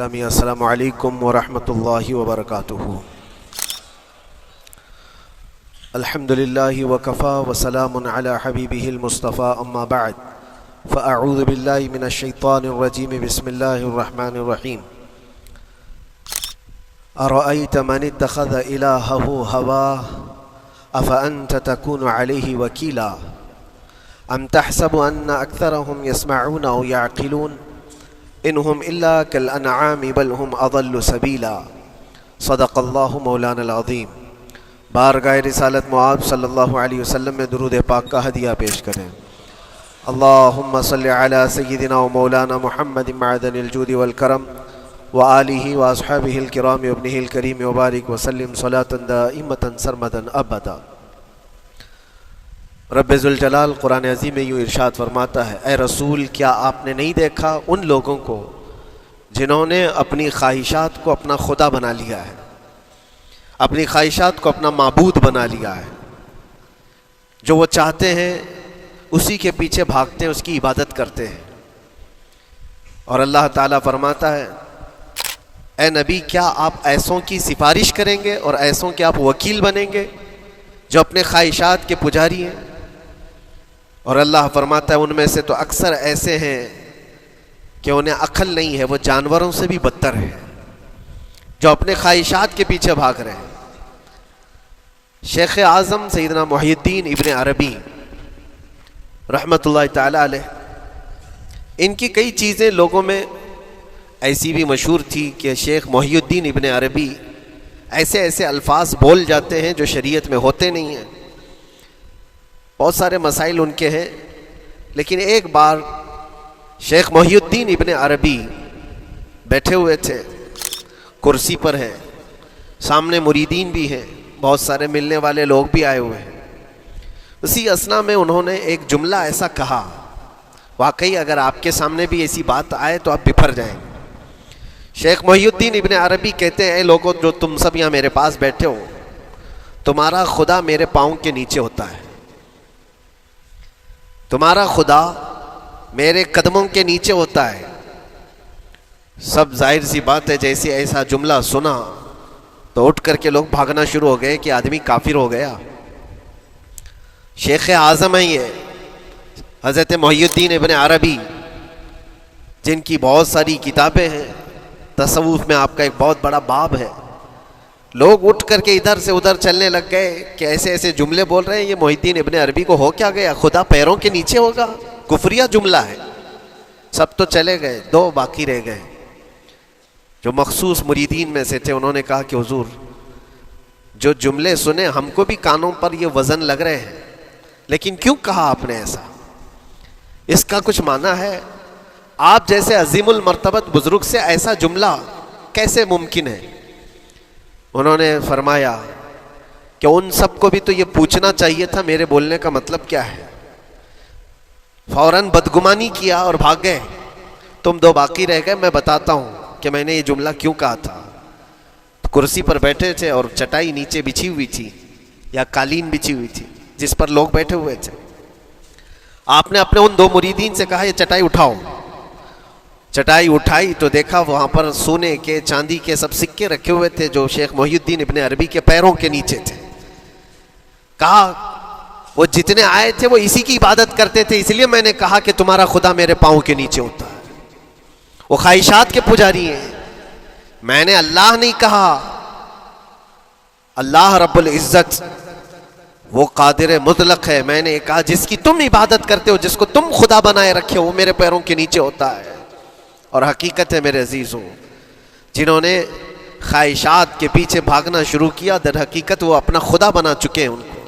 اسلامی السلام علیکم ورحمۃ اللہ وبرکاتہ۔ الحمدللہ وکفا وسلام علی حبیبہ المصطفیٰ اما بعد فاعوذ باللہ من الشیطان الرجیم بسم اللہ الرحمن الرحیم۔ ارأیت من اتخذ الہہ ہواہ افانت تکون علیہ وکیلا ام تحسب ان اکثرهم يسمعون او يعقلون انہم الا کالانعام بل هم اضل سبیلا۔ صدق اللہ مولانا العظیم۔ بارگاہ رسالت معاذ صلی اللہ علیہ وسلم میں درود پاک کا ہدیہ پیش کریں۔ اللہم صلی علی سیدنا و مولانا محمد معدن الجود والکرم وآلہ واصحابہ الکرام وابنہ الکریم وبارک وسلم صلاة دائمة سرمدا ابدا۔ رب ذوالجلال قرآن عظیم میں یوں ارشاد فرماتا ہے، اے رسول کیا آپ نے نہیں دیکھا ان لوگوں کو جنہوں نے اپنی خواہشات کو اپنا خدا بنا لیا ہے، اپنی خواہشات کو اپنا معبود بنا لیا ہے، جو وہ چاہتے ہیں اسی کے پیچھے بھاگتے ہیں، اس کی عبادت کرتے ہیں۔ اور اللہ تعالیٰ فرماتا ہے، اے نبی کیا آپ ایسوں کی سفارش کریں گے اور ایسوں کے آپ وکیل بنیں گے جو اپنے خواہشات کے پجاری ہیں؟ اور اللہ فرماتا ہے ان میں سے تو اکثر ایسے ہیں کہ انہیں عقل نہیں ہے، وہ جانوروں سے بھی بدتر ہیں جو اپنے خواہشات کے پیچھے بھاگ رہے ہیں۔ شیخ اعظم سیدنا محی الدین ابن عربی رحمۃ اللہ تعالی علیہ، ان کی کئی چیزیں لوگوں میں ایسی بھی مشہور تھی کہ شیخ محی الدین ابن عربی ایسے ایسے الفاظ بول جاتے ہیں جو شریعت میں ہوتے نہیں ہیں، بہت سارے مسائل ان کے ہیں۔ لیکن ایک بار شیخ محی الدین ابن عربی بیٹھے ہوئے تھے، کرسی پر ہیں، سامنے مریدین بھی ہیں، بہت سارے ملنے والے لوگ بھی آئے ہوئے ہیں۔ اسی اثنا میں انہوں نے ایک جملہ ایسا کہا، واقعی اگر آپ کے سامنے بھی ایسی بات آئے تو آپ بپھر جائیں۔ شیخ محی الدین ابن عربی کہتے ہیں، اے لوگوں جو تم سب یہاں میرے پاس بیٹھے ہو، تمہارا خدا میرے پاؤں کے نیچے ہوتا ہے، تمہارا خدا میرے قدموں کے نیچے ہوتا ہے۔ سب ظاہر سی بات ہے، جیسے ایسا جملہ سنا تو اٹھ کر کے لوگ بھاگنا شروع ہو گئے کہ آدمی کافر ہو گیا۔ شیخ اعظم ہیں یہ حضرت محی الدین ابن عربی، جن کی بہت ساری کتابیں ہیں، تصوف میں آپ کا ایک بہت بڑا باب ہے۔ لوگ اٹھ کر کے ادھر سے ادھر چلنے لگ گئے کہ ایسے ایسے جملے بول رہے ہیں، یہ محی الدین ابن عربی کو ہو کیا گیا، خدا پیروں کے نیچے ہوگا، کفریہ جملہ ہے۔ سب تو چلے گئے، دو باقی رہ گئے جو مخصوص مریدین میں سے تھے۔ انہوں نے کہا کہ حضور جو جملے سنے ہم کو بھی کانوں پر یہ وزن لگ رہے ہیں، لیکن کیوں کہا آپ نے ایسا؟ اس کا کچھ معنی ہے؟ آپ جیسے عظیم المرتبت بزرگ سے ایسا جملہ کیسے ممکن ہے؟ انہوں نے فرمایا کہ ان سب کو بھی تو یہ پوچھنا چاہیے تھا میرے بولنے کا مطلب کیا ہے۔ فوراً بدگمانی کیا اور بھاگ گئے۔ تم دو باقی رہ گئے، میں بتاتا ہوں کہ میں نے یہ جملہ کیوں کہا تھا۔ کرسی پر بیٹھے تھے اور چٹائی نیچے بچھی ہوئی تھی یا قالین بچھی ہوئی تھی جس پر لوگ بیٹھے ہوئے تھے۔ آپ نے اپنے ان دو مریدین سے کہا یہ چٹائی اٹھاؤ۔ چٹائی اٹھائی تو دیکھا وہاں پر سونے کے چاندی کے سب سکے رکھے ہوئے تھے جو شیخ محی الدین ابن عربی کے پیروں کے نیچے تھے۔ کہا وہ جتنے آئے تھے وہ اسی کی عبادت کرتے تھے، اس لیے میں نے کہا کہ تمہارا خدا میرے پاؤں کے نیچے ہوتا ہے۔ وہ خواہشات کے پجاری ہیں، میں نے اللہ نہیں کہا۔ اللہ رب العزت وہ قادر مطلق ہے، میں نے کہا جس کی تم عبادت کرتے ہو، جس کو تم خدا بنائے رکھے ہو، وہ میرے پیروں کے نیچے ہوتا ہے۔ اور حقیقت ہے میرے عزیزوں، جنہوں نے خواہشات کے پیچھے بھاگنا شروع کیا در حقیقت وہ اپنا خدا بنا چکے ہیں ان کو۔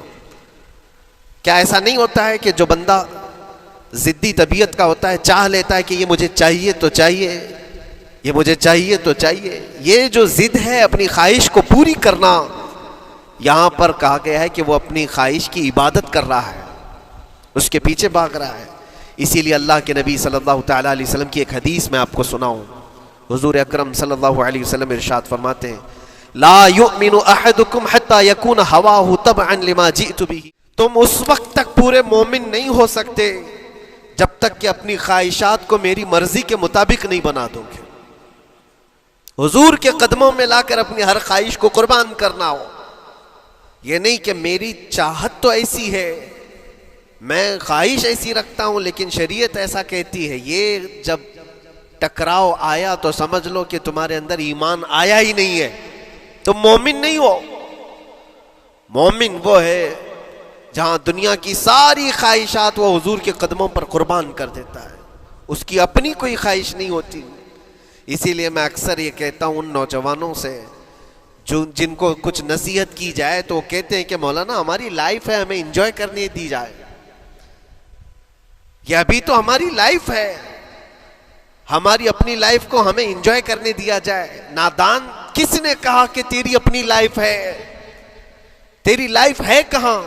کیا ایسا نہیں ہوتا ہے کہ جو بندہ ضدی طبیعت کا ہوتا ہے چاہ لیتا ہے کہ یہ مجھے چاہیے تو چاہیے، یہ مجھے چاہیے تو چاہیے؟ یہ جو ضد ہے اپنی خواہش کو پوری کرنا، یہاں پر کہا گیا ہے کہ وہ اپنی خواہش کی عبادت کر رہا ہے، اس کے پیچھے بھاگ رہا ہے۔ اسی لیے اللہ کے نبی صلی اللہ تعالیٰ علیہ وسلم کی ایک حدیث میں آپ کو سناؤں۔ حضور اکرم صلی اللہ علیہ وسلم ارشاد فرماتے ہیں، لا یؤمن احدکم حتی یکون ہواہ تبعا لما جئت بہ۔ تم اس وقت تک پورے مومن نہیں ہو سکتے جب تک کہ اپنی خواہشات کو میری مرضی کے مطابق نہیں بنا دو گے۔ حضور کے قدموں میں لا کر اپنی ہر خواہش کو قربان کرنا ہو. یہ نہیں کہ میری چاہت تو ایسی ہے، میں خواہش ایسی رکھتا ہوں لیکن شریعت ایسا کہتی ہے. یہ جب ٹکراؤ آیا تو سمجھ لو کہ تمہارے اندر ایمان آیا ہی نہیں ہے، تم مومن نہیں ہو. مومن وہ ہے جہاں دنیا کی ساری خواہشات وہ حضور کے قدموں پر قربان کر دیتا ہے، اس کی اپنی کوئی خواہش نہیں ہوتی. اسی لیے میں اکثر یہ کہتا ہوں ان نوجوانوں سے جن کو کچھ نصیحت کی جائے تو وہ کہتے ہیں کہ مولانا ہماری لائف ہے، ہمیں انجوائے کرنے دی جائے. یہ ابھی تو ہماری لائف ہے، ہماری اپنی لائف کو ہمیں انجوائے کرنے دیا جائے. نادان کس نے کہا کہ تیری اپنی لائف ہے؟ تیری لائف ہے کہاں؟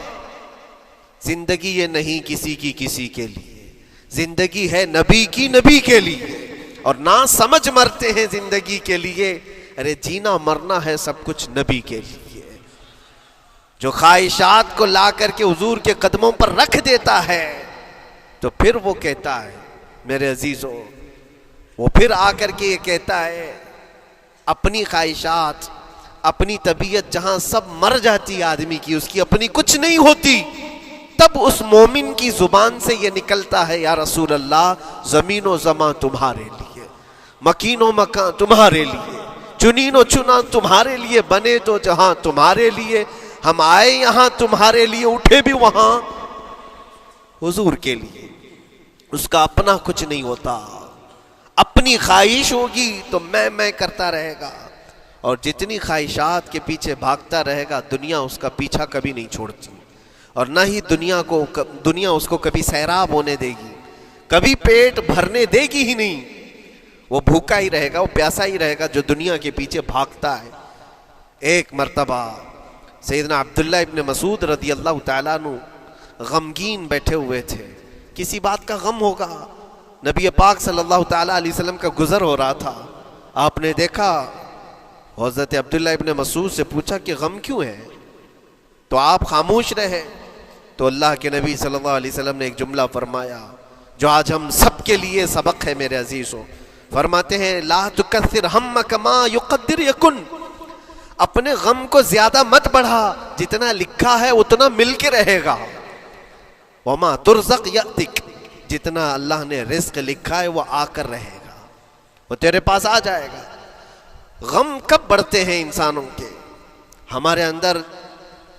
زندگی یہ نہیں کسی کی کسی کے لیے، زندگی ہے نبی کی نبی کے لیے. اور نہ سمجھ مرتے ہیں زندگی کے لیے، ارے جینا مرنا ہے سب کچھ نبی کے لیے. جو خواہشات کو لا کر کے حضور کے قدموں پر رکھ دیتا ہے تو پھر وہ کہتا ہے میرے عزیزوں، وہ پھر آ کر کے یہ کہتا ہے اپنی خواہشات، اپنی طبیعت جہاں سب مر جاتی ہے آدمی کی، اس کی اپنی کچھ نہیں ہوتی، تب اس مومن کی زبان سے یہ نکلتا ہے یا رسول اللہ زمین و زمان تمہارے لیے، مکین و مکان تمہارے لیے، چنین و چنا تمہارے لیے، بنے تو جہاں تمہارے لیے، ہم آئے یہاں تمہارے لیے، اٹھے بھی وہاں حضور کے لیے. اس کا اپنا کچھ نہیں ہوتا. اپنی خواہش ہوگی تو میں کرتا رہے گا، اور جتنی خواہشات کے پیچھے بھاگتا رہے گا دنیا اس کا پیچھا کبھی نہیں چھوڑتی، اور نہ ہی دنیا اس کو کبھی سیراب ہونے دے گی، کبھی پیٹ بھرنے دے گی ہی نہیں. وہ بھوکا ہی رہے گا، وہ پیاسا ہی رہے گا جو دنیا کے پیچھے بھاگتا ہے. ایک مرتبہ سیدنا عبداللہ ابن مسعود رضی اللہ تعالیٰ عنہ غمگین بیٹھے ہوئے تھے، کسی بات کا غم ہوگا. نبی پاک صلی اللہ تعالیٰ علیہ وسلم کا گزر ہو رہا تھا، آپ نے دیکھا، حضرت عبداللہ ابن مسعود سے پوچھا کہ غم کیوں ہے؟ تو آپ خاموش رہے. تو اللہ کے نبی صلی اللہ علیہ وسلم نے ایک جملہ فرمایا جو آج ہم سب کے لیے سبق ہے میرے عزیزوں. فرماتے ہیں لا تکثر ہمک ما یقدر یکن، اپنے غم کو زیادہ مت بڑھا، جتنا لکھا ہے اتنا مل کے رہے گا. وما ترزق یأتک، جتنا اللہ نے رزق لکھا ہے وہ آ کر رہے گا، وہ تیرے پاس آ جائے گا. غم کب بڑھتے ہیں انسانوں کے؟ ہمارے اندر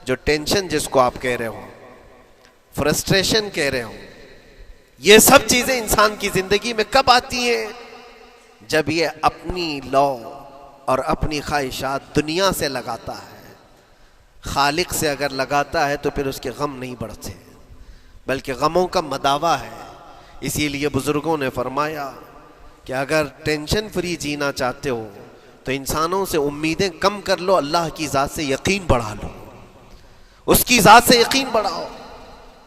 جو ٹینشن جس کو آپ کہہ رہے ہو، فرسٹریشن کہہ رہے ہو، یہ سب چیزیں انسان کی زندگی میں کب آتی ہیں؟ جب یہ اپنی لو اور اپنی خواہشات دنیا سے لگاتا ہے. خالق سے اگر لگاتا ہے تو پھر اس کے غم نہیں بڑھتے، بلکہ غموں کا مداوا ہے. اسی لیے بزرگوں نے فرمایا کہ اگر ٹینشن فری جینا چاہتے ہو تو انسانوں سے امیدیں کم کر لو، اللہ کی ذات سے یقین بڑھا لو، اس کی ذات سے یقین بڑھاؤ.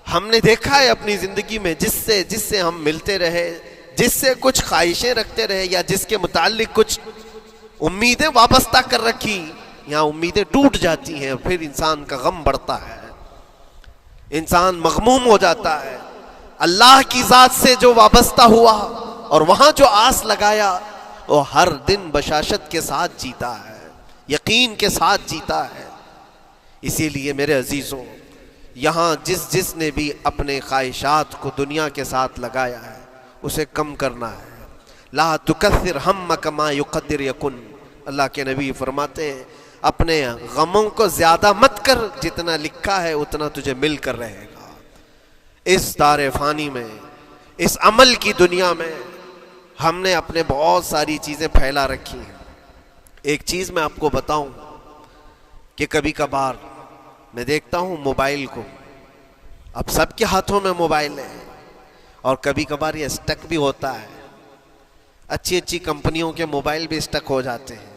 ہم نے دیکھا ہے اپنی زندگی میں جس سے ہم ملتے رہے، جس سے کچھ خواہشیں رکھتے رہے یا جس کے متعلق کچھ امیدیں وابستہ کر رکھی، یہاں امیدیں ٹوٹ جاتی ہیں، پھر انسان کا غم بڑھتا ہے، انسان مغموم ہو جاتا ہے. اللہ کی ذات سے جو وابستہ ہوا اور وہاں جو آس لگایا وہ ہر دن بشاشت کے ساتھ جیتا ہے، یقین کے ساتھ جیتا ہے. اسی لیے میرے عزیزوں، یہاں جس نے بھی اپنے خواہشات کو دنیا کے ساتھ لگایا ہے اسے کم کرنا ہے. لا تکثر ہمک ما یقدر یکن، اللہ کے نبی فرماتے ہیں اپنے غموں کو زیادہ مت کر، جتنا لکھا ہے اتنا تجھے مل کر رہے گا. اس دار فانی میں، اس عمل کی دنیا میں ہم نے اپنے بہت ساری چیزیں پھیلا رکھی ہیں. ایک چیز میں آپ کو بتاؤں کہ کبھی کبھار میں دیکھتا ہوں موبائل کو، اب سب کے ہاتھوں میں موبائل ہے، اور کبھی کبھار یہ اسٹک بھی ہوتا ہے. اچھی کمپنیوں کے موبائل بھی اسٹک ہو جاتے ہیں،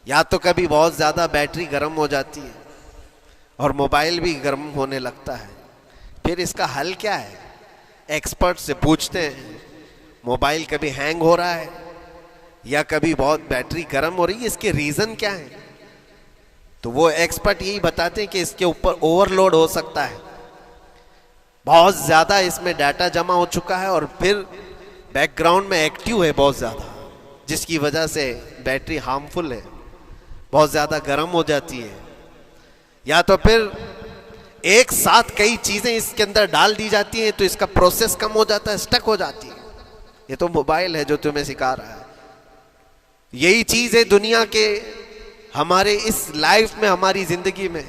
یا تو کبھی بہت زیادہ بیٹری گرم ہو جاتی ہے اور موبائل بھی گرم ہونے لگتا ہے. پھر اس کا حل کیا ہے؟ ایکسپرٹ سے پوچھتے ہیں موبائل کبھی ہینگ ہو رہا ہے یا کبھی بہت بیٹری گرم ہو رہی ہے، اس کے ریزن کیا ہے؟ تو وہ ایکسپرٹ یہی بتاتے ہیں کہ اس کے اوپر اوور لوڈ ہو سکتا ہے، بہت زیادہ اس میں ڈیٹا جمع ہو چکا ہے اور پھر بیک گراؤنڈ میں ایکٹیو ہے بہت زیادہ. جس کی وجہ سے بیٹری ہارمفل ہے، بہت زیادہ گرم ہو جاتی ہے، یا تو پھر ایک ساتھ کئی چیزیں اس کے اندر ڈال دی جاتی ہیں تو اس کا پروسیس کم ہو جاتا ہے، سٹک ہو جاتی ہے۔ یہ تو موبائل ہے جو تمہیں سکھا رہا ہے۔ یہی چیز ہے دنیا کے ہمارے اس لائف میں، ہماری زندگی میں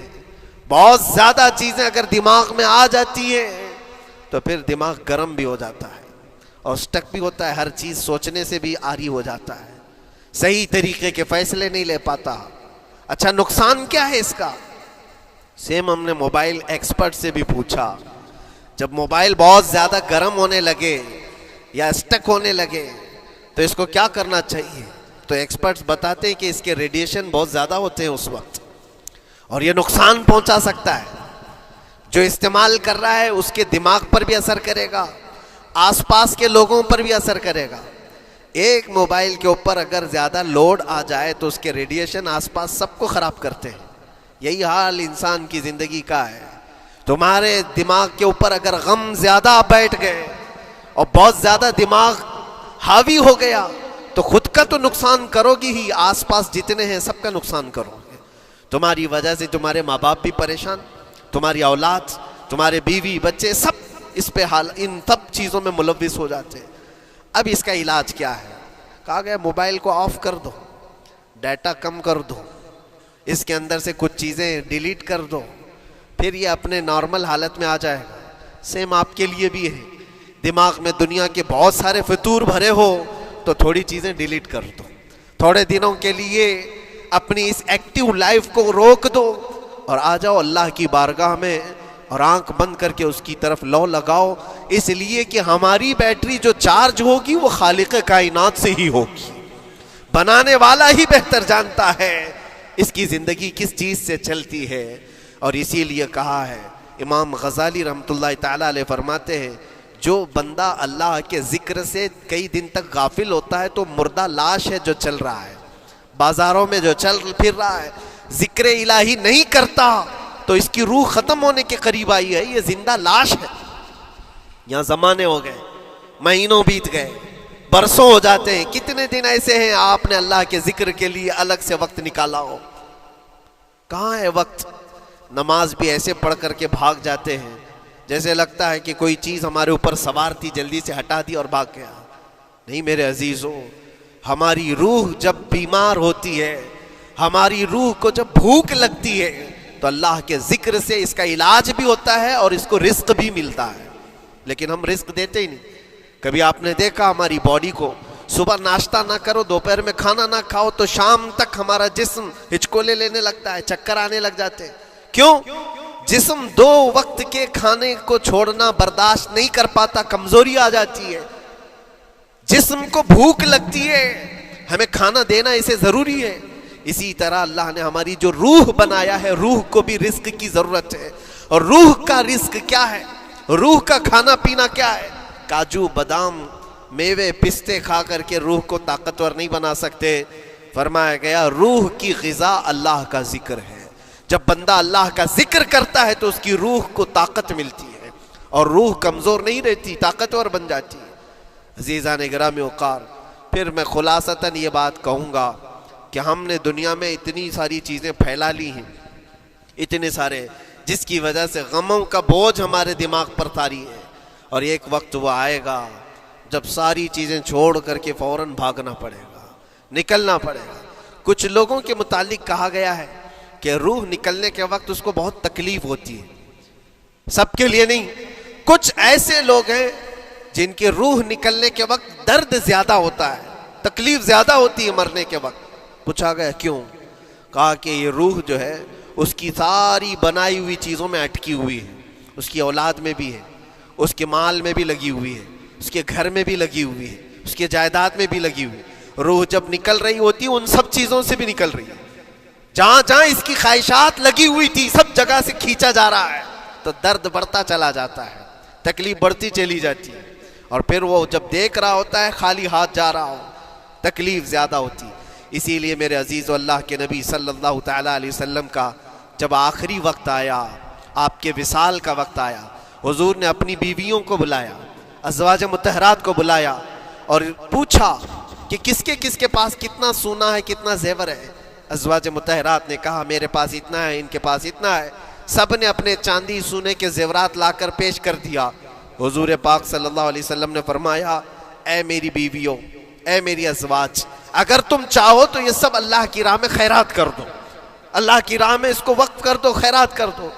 بہت زیادہ چیزیں اگر دماغ میں آ جاتی ہیں تو پھر دماغ گرم بھی ہو جاتا ہے اور سٹک بھی ہوتا ہے، ہر چیز سوچنے سے بھی عاری ہو جاتا ہے، صحیح طریقے کے فیصلے نہیں لے پاتا۔ اچھا نقصان کیا ہے اس کا؟ سیم ہم نے موبائل ایکسپرٹ سے بھی پوچھا، جب موبائل بہت زیادہ گرم ہونے لگے یا سٹک ہونے لگے تو اس کو کیا کرنا چاہیے؟ تو ایکسپرٹس بتاتے ہیں کہ اس کے ریڈیشن بہت زیادہ ہوتے ہیں اس وقت، اور یہ نقصان پہنچا سکتا ہے۔ جو استعمال کر رہا ہے اس کے دماغ پر بھی اثر کرے گا، آس پاس کے لوگوں پر بھی اثر کرے گا۔ ایک موبائل کے اوپر اگر زیادہ لوڈ آ جائے تو اس کے ریڈیشن آس پاس سب کو خراب کرتے ہیں۔ یہی حال انسان کی زندگی کا ہے۔ تمہارے دماغ کے اوپر اگر غم زیادہ بیٹھ گئے اور بہت زیادہ دماغ حاوی ہو گیا تو خود کا تو نقصان کرو گی ہی، آس پاس جتنے ہیں سب کا نقصان کرو گے۔ تمہاری وجہ سے تمہارے ماں باپ بھی پریشان، تمہاری اولاد، تمہارے بیوی بچے سب اس پہ ان سب چیزوں میں ملوث ہو جاتے ہیں۔ اب اس کا علاج کیا ہے؟ کہا گیا موبائل کو آف کر دو، ڈیٹا کم کر دو، اس کے اندر سے کچھ چیزیں ڈیلیٹ کر دو، پھر یہ اپنے نارمل حالت میں آ جائے گا۔ سیم آپ کے لیے بھی ہے، دماغ میں دنیا کے بہت سارے فطور بھرے ہو تو تھوڑی چیزیں ڈیلیٹ کر دو، تھوڑے دنوں کے لیے اپنی اس ایکٹیو لائف کو روک دو اور آ جاؤ اللہ کی بارگاہ میں اور آنکھ بند کر کے اس کی طرف لو لگاؤ، اس لیے کہ ہماری بیٹری جو چارج ہوگی وہ خالق کائنات سے ہی ہوگی، بنانے والا ہی بہتر جانتا ہے اس کی زندگی کس چیز سے چلتی ہے۔ اور اسی لیے کہا ہے، امام غزالی رحمۃ اللہ تعالیٰ علیہ فرماتے ہیں، جو بندہ اللہ کے ذکر سے کئی دن تک غافل ہوتا ہے تو مردہ لاش ہے جو چل رہا ہے، بازاروں میں جو چل پھر رہا ہے، ذکر الہی نہیں کرتا تو اس کی روح ختم ہونے کے قریب آئی ہے، یہ زندہ لاش ہے۔ یہاں زمانے ہو گئے، مہینوں بیت گئے، برسوں ہو جاتے ہیں، کتنے دن ایسے ہیں آپ نے اللہ کے ذکر کے لیے الگ سے وقت نکالا ہو؟ کہاں ہے وقت؟ نماز بھی ایسے پڑھ کر کے بھاگ جاتے ہیں جیسے لگتا ہے کہ کوئی چیز ہمارے اوپر سوار تھی، جلدی سے ہٹا دی اور بھاگ گیا۔ نہیں میرے عزیزو، ہماری روح جب بیمار ہوتی ہے، ہماری روح کو جب بھوک لگتی ہے تو اللہ کے ذکر سے اس کا علاج بھی ہوتا ہے اور اس کو رزق بھی ملتا ہے، لیکن ہم رزق دیتے ہی نہیں۔ کبھی آپ نے دیکھا ہماری باڈی کو، صبح ناشتہ نہ کرو، دوپہر میں کھانا نہ کھاؤ تو شام تک ہمارا جسم ہچکولے لینے لگتا ہے، چکر آنے لگ جاتے ہیں۔ کیوں؟ جسم 2 وقت کے کھانے کو چھوڑنا برداشت نہیں کر پاتا، کمزوری آ جاتی ہے، جسم کو بھوک لگتی ہے، ہمیں کھانا دینا اسے ضروری ہے۔ اسی طرح اللہ نے ہماری جو روح بنایا ہے، روح کو بھی رزق کی ضرورت ہے، اور روح کا رزق کیا ہے؟ روح کا کھانا پینا کیا ہے؟ کاجو بادام میوے پستے کھا کر کے روح کو طاقتور نہیں بنا سکتے۔ فرمایا گیا روح کی غذا اللہ کا ذکر ہے، جب بندہ اللہ کا ذکر کرتا ہے تو اس کی روح کو طاقت ملتی ہے اور روح کمزور نہیں رہتی، طاقتور بن جاتی ہے۔ عزیزان گرامی وقار، پھر میں خلاصتاً یہ بات کہوں گا کہ ہم نے دنیا میں اتنی ساری چیزیں پھیلا لی ہیں، اتنے سارے، جس کی وجہ سے غموں کا بوجھ ہمارے دماغ پر طاری ہے، اور ایک وقت وہ آئے گا جب ساری چیزیں چھوڑ کر کے فوراً بھاگنا پڑے گا، نکلنا پڑے گا۔ کچھ لوگوں کے متعلق کہا گیا ہے کہ روح نکلنے کے وقت اس کو بہت تکلیف ہوتی ہے، سب کے لیے نہیں، کچھ ایسے لوگ ہیں جن کی روح نکلنے کے وقت درد زیادہ ہوتا ہے، تکلیف زیادہ ہوتی ہے مرنے کے وقت۔ پوچھا گیا کیوں؟ کہا کہ یہ روح جو ہے اس کی ساری بنائی ہوئی چیزوں میں اٹکی ہوئی ہے، اس کی اولاد میں بھی ہے، اس کے مال میں بھی لگی ہوئی ہے، اس کے گھر میں بھی لگی ہوئی ہے، اس کے جائیداد میں بھی لگی ہوئی ہے۔ روح جب نکل رہی ہوتی ہے ان سب چیزوں سے بھی نکل رہی ہے، جہاں جہاں اس کی خواہشات لگی ہوئی تھی سب جگہ سے کھینچا جا رہا ہے، تو درد بڑھتا چلا جاتا ہے، تکلیف بڑھتی چلی جاتی ہے، اور پھر وہ جب دیکھ رہا ہوتا ہے خالی ہاتھ جا رہا ہو، تکلیف زیادہ ہوتی ہے۔ اسی لیے میرے عزیز و اللہ کے نبی صلی اللہ تعالیٰ علیہ وسلم کا جب آخری وقت آیا، آپ کے وصال کا وقت آیا، حضور نے اپنی بیویوں کو بلایا، ازواج مطہرات کو بلایا اور پوچھا کہ کس کے پاس کتنا سونا ہے، کتنا زیور ہے۔ ازواج مطہرات نے کہا میرے پاس اتنا ہے، ان کے پاس اتنا ہے، سب نے اپنے چاندی سونے کے زیورات لا کر پیش کر دیا۔ حضور پاک صلی اللہ علیہ وسلم نے فرمایا اے میری بیویوں، اے میری ازواج، اگر تم چاہو تو یہ سب اللہ کی راہ میں خیرات کر دو، اللہ کی راہ میں اس کو وقف کر دو، خیرات کر دو۔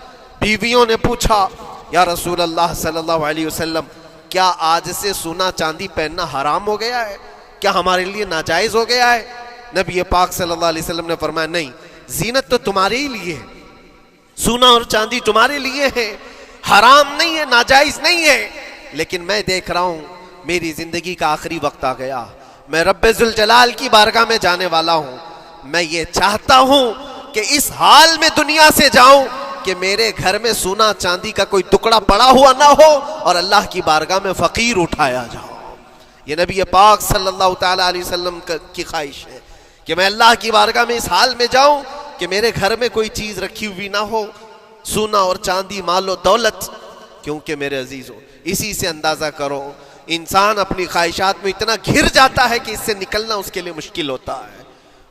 بیویوں نے پوچھا یا رسول اللہ صلی اللہ علیہ وسلم، کیا آج سے سونا چاندی پہننا حرام ہو گیا ہے؟ کیا ہمارے لیے ناجائز ہو گیا ہے؟ نبی پاک صلی اللہ علیہ وسلم نے فرمایا نہیں، زینت تو تمہارے ہی لیے ہے، سونا اور چاندی تمہارے لیے ہے، حرام نہیں ہے، ناجائز نہیں ہے، لیکن میں دیکھ رہا ہوں میری زندگی کا آخری وقت آ گیا، میں رب ذوالجلال کی بارگاہ میں جانے والا ہوں، میں یہ چاہتا ہوں کہ اس حال میں دنیا سے جاؤں کہ میرے گھر میں سونا چاندی کا کوئی ٹکڑا پڑا ہوا نہ ہو اور اللہ کی بارگاہ میں فقیر اٹھایا جاؤ۔ یہ نبی پاک صلی اللہ تعالیٰ علیہ وسلم کی خواہش ہے کہ میں اللہ کی بارگاہ میں اس حال میں جاؤں کہ میرے گھر میں کوئی چیز رکھی ہوئی نہ ہو، سونا اور چاندی، مال و دولت۔ کیونکہ میرے عزیزوں، اسی سے اندازہ کرو انسان اپنی خواہشات میں اتنا گھر جاتا ہے کہ اس سے نکلنا اس کے لیے مشکل ہوتا ہے،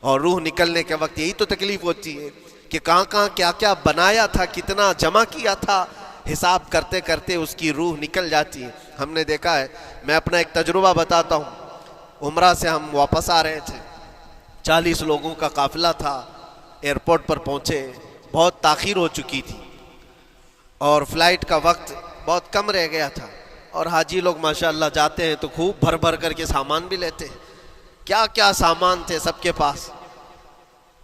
اور روح نکلنے کے وقت یہی تو تکلیف ہوتی ہے کہ کہاں کیا کیا بنایا تھا، کتنا جمع کیا تھا، حساب کرتے کرتے اس کی روح نکل جاتی ہے۔ ہم نے دیکھا ہے، میں اپنا ایک تجربہ بتاتا ہوں، عمرہ سے ہم واپس آ رہے تھے، 40 لوگوں کا قافلہ تھا، ایئرپورٹ پر پہنچے، بہت تاخیر ہو چکی تھی اور فلائٹ کا وقت بہت کم رہ گیا تھا، اور حاجی لوگ ماشاءاللہ جاتے ہیں تو خوب بھر بھر کر کے سامان بھی لیتے ہیں، کیا کیا سامان تھے سب کے پاس،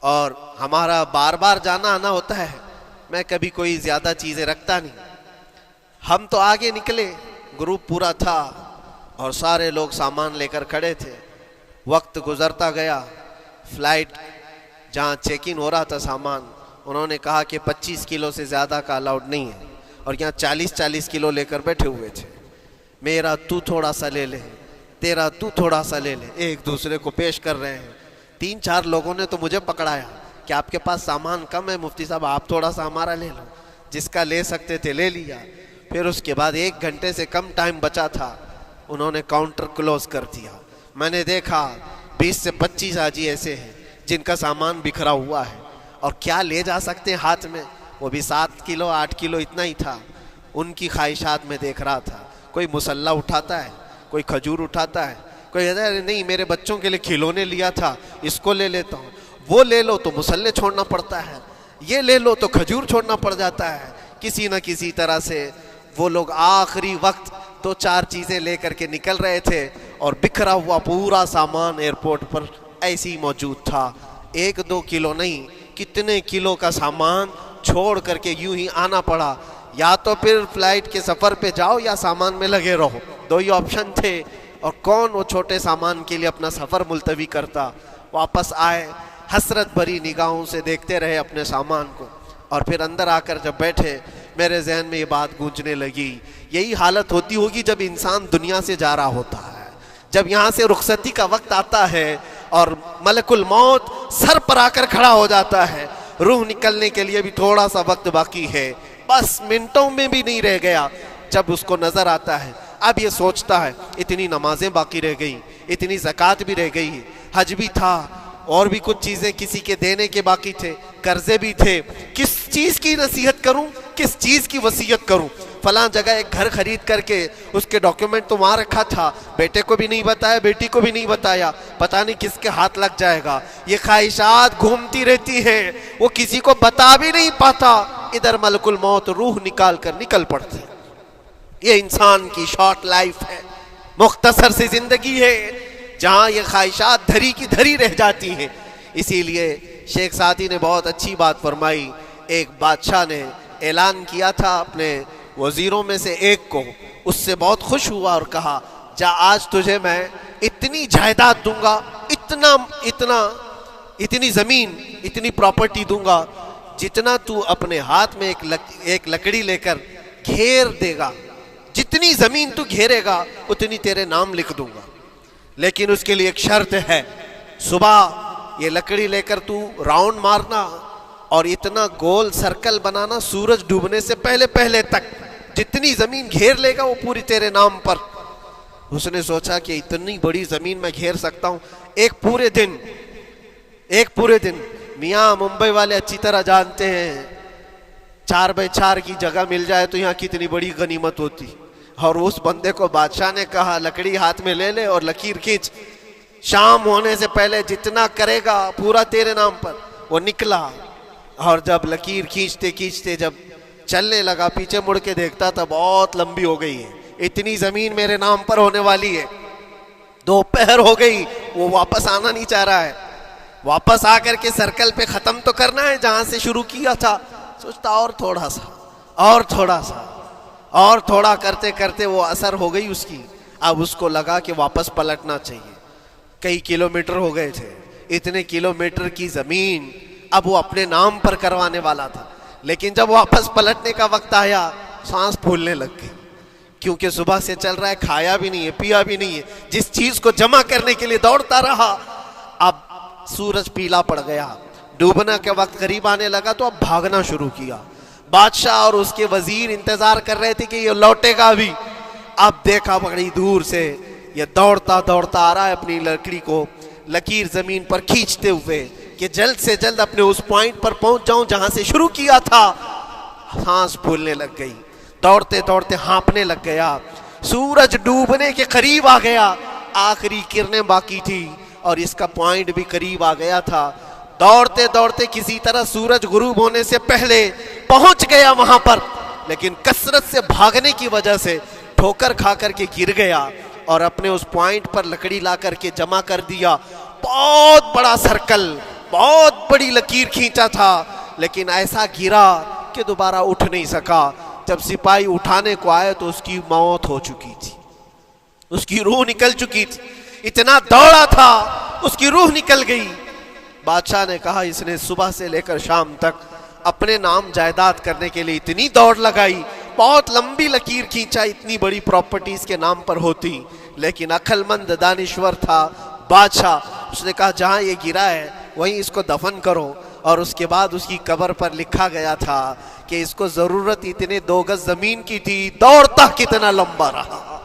اور ہمارا بار بار جانا آنا ہوتا ہے، میں کبھی کوئی زیادہ چیزیں رکھتا نہیں۔ ہم تو آگے نکلے، گروپ پورا تھا اور سارے لوگ سامان لے کر کھڑے تھے، وقت گزرتا گیا، فلائٹ جہاں چیک ان ہو رہا تھا سامان، انہوں نے کہا کہ 25 کلو سے زیادہ کا الاؤڈ نہیں ہے، اور یہاں 40 کلو لے کر بیٹھے ہوئے تھے، میرا تو تھوڑا سا لے لے، تیرا تو تھوڑا سا لے لے، ایک دوسرے کو پیش کر رہے ہیں۔ 3-4 لوگوں نے تو مجھے پکڑایا کہ آپ کے پاس سامان کم ہے مفتی صاحب، آپ تھوڑا سا ہمارا لے لو، جس کا لے سکتے تھے لے لیا۔ پھر اس کے بعد 1 گھنٹے سے کم ٹائم بچا تھا، انہوں نے کاؤنٹر کلوز کر دیا۔ میں نے دیکھا 20 سے 25 حاجی ایسے ہیں جن کا سامان بکھرا ہوا ہے، اور کیا لے جا سکتے ہیں ہاتھ میں، وہ بھی 7 کلو 8 کلو اتنا ہی تھا۔ ان کی خواہشات میں دیکھ رہا تھا، کوئی مسلح اٹھاتا ہے، کوئی کھجور اٹھاتا ہے، کوئی کہتا ہے نہیں میرے بچوں کے لیے کھلونے لیا تھا اس کو لے لیتا ہوں، وہ لے لو تو مسلح چھوڑنا پڑتا ہے، یہ لے لو تو کھجور چھوڑنا پڑ جاتا ہے۔ کسی نہ کسی طرح سے وہ لوگ آخری وقت 2-4 چیزیں لے کر کے نکل رہے تھے، اور بکھرا ہوا پورا سامان ایئرپورٹ پر ایسے ہی موجود تھا، 1-2 کلو نہیں، کتنے کلو کا سامان چھوڑ کر کے یوں ہی آنا پڑا۔ یا تو پھر فلائٹ کے سفر پہ جاؤ یا سامان میں لگے رہو، 2 ہی آپشن تھے، اور کون وہ چھوٹے سامان کے لیے اپنا سفر ملتوی کرتا۔ واپس آئے، حسرت بھری نگاہوں سے دیکھتے رہے اپنے سامان کو، اور پھر اندر آ کر جب بیٹھے میرے ذہن میں یہ بات گونجنے لگی، یہی حالت ہوتی ہوگی جب انسان دنیا سے جا رہا ہوتا ہے، جب یہاں سے رخصتی کا وقت آتا ہے اور ملک الموت سر پر آ کر کھڑا ہو جاتا ہے، روح نکلنے کے لیے بھی تھوڑا سا وقت باقی ہے، بس منٹوں میں بھی نہیں رہ گیا، جب اس کو نظر آتا ہے، اب یہ سوچتا ہے اتنی نمازیں باقی رہ گئی، اتنی زکوٰۃ بھی رہ گئی، حج بھی تھا، اور بھی کچھ چیزیں کسی کے دینے کے باقی تھے، قرضے بھی تھے، کس چیز کی نصیحت کروں، کس چیز کی وصیت کروں؟ فلاں جگہ ایک گھر خرید کر کے اس کے ڈاکیومنٹ تو وہاں رکھا تھا، بیٹے کو بھی نہیں بتایا، بیٹی کو بھی نہیں بتایا، پتہ نہیں کس کے ہاتھ لگ جائے گا۔ یہ خواہشات گھومتی رہتی ہیں، وہ کسی کو بتا بھی نہیں پاتا، ادھر ملک الموت روح نکال کر نکل پڑتے۔ یہ انسان کی شارٹ لائف ہے، مختصر سی زندگی ہے، جہاں یہ خواہشات دھری کی دھری رہ جاتی ہیں۔ اسی لیے شیخ سعدی نے بہت اچھی بات فرمائی، ایک بادشاہ نے اعلان کیا تھا اپنے وزیروں میں سے ایک کو، اس سے بہت خوش ہوا اور کہا جا آج تجھے میں اتنی جائیداد دوں گا، اتنی زمین، اتنی پراپرٹی دوں گا، جتنا تو اپنے ہاتھ میں ایک لکڑی لے کر گھیر دے گا، جتنی زمین تو گھیرے گا اتنی تیرے نام لکھ دوں گا، لیکن اس کے لیے ایک شرط ہے، صبح یہ لکڑی لے کر تو راؤنڈ مارنا اور اتنا گول سرکل بنانا سورج ڈوبنے سے پہلے تک، جتنی زمین گھیر لے گا وہ پوری تیرے نام پر۔ اس نے سوچا کہ اتنی بڑی زمین میں گھیر سکتا ہوں ایک پورے دن میاں ممبئی والے اچھی طرح جانتے ہیں 4x4 کی جگہ مل جائے تو یہاں کتنی بڑی غنیمت ہوتی. اور اس بندے کو بادشاہ نے کہا لکڑی ہاتھ میں لے لے اور لکیر کھینچ, شام ہونے سے پہلے جتنا کرے گا پورا تیرے نام پر. وہ نکلا اور جب لکیر کھینچتے کھینچتے جب چلنے لگا پیچھے مڑ کے دیکھتا تھا بہت لمبی ہو گئی ہے, اتنی زمین میرے نام پر ہونے والی ہے. دوپہر ہو گئی, وہ واپس آنا نہیں چاہ رہا ہے, واپس آ کر کے سرکل پہ ختم تو کرنا ہے جہاں سے شروع کیا تھا. سوچتا اور تھوڑا کرتے کرتے وہ اثر ہو گئی اس کی. اب اس کو لگا کہ واپس پلٹنا چاہیے. کئی کلومیٹر ہو گئے تھے, اتنے کلومیٹر کی زمین اب وہ اپنے نام پر کروانے والا تھا. لیکن جب واپس پلٹنے کا وقت آیا سانس پھولنے لگ گئی, کیونکہ صبح سے چل رہا ہے, کھایا بھی نہیں ہے, پیا بھی نہیں ہے, جس چیز کو جمع کرنے کے لیے دوڑتا رہا. اب سورج پیلا پڑ گیا, ڈوبنا کے وقت قریب آنے لگا تو اب بھاگنا شروع کیا. بادشاہ اور اس کے وزیر انتظار کر رہے تھے کہ یہ لوٹے گا بھی. اب دیکھا بڑی دور سے یہ دوڑتا آ رہا ہے اپنی لکڑی کو لکیر زمین پر کھینچتے ہوئے کہ جلد سے جلد اپنے اس پوائنٹ پر پہنچ جاؤں جہاں سے شروع کیا تھا. سانس پھولنے لگ گئی, دوڑتے ہانپنے لگ گیا. سورج ڈوبنے کے قریب آ گیا, آخری کرنیں باقی تھی اور اس کا پوائنٹ بھی قریب آ گیا تھا. دوڑتے کسی طرح سورج غروب ہونے سے پہلے پہنچ گیا وہاں پر, لیکن کثرت سے بھاگنے کی وجہ سے ٹھوکر کھا کر کے گر گیا اور اپنے اس پوائنٹ پر لکڑی لا کر کے جمع کر دیا. بہت بڑا سرکل, بہت بڑی لکیر کھینچا تھا, لیکن ایسا گرا کہ دوبارہ اٹھ نہیں سکا. جب سپاہی اٹھانے کو آئے تو اس کی موت ہو چکی تھی, اس کی روح نکل چکی تھی. اتنا دوڑا تھا اس کی روح نکل گئی. بادشاہ نے کہا اس نے صبح سے لے کر شام تک اپنے نام جائیداد کرنے کے لیے اتنی دوڑ لگائی, بہت لمبی لکیر کھینچا, اتنی بڑی پراپرٹیز کے نام پر ہوتی, لیکن عقل مند دانشور تھا بادشاہ. اس نے کہا جہاں یہ گرا ہے وہیں اس کو دفن کرو. اور اس کے بعد اس کی قبر پر لکھا گیا تھا کہ اس کو ضرورت اتنے 2 گز زمین کی تھی, دوڑتا کتنا لمبا رہا,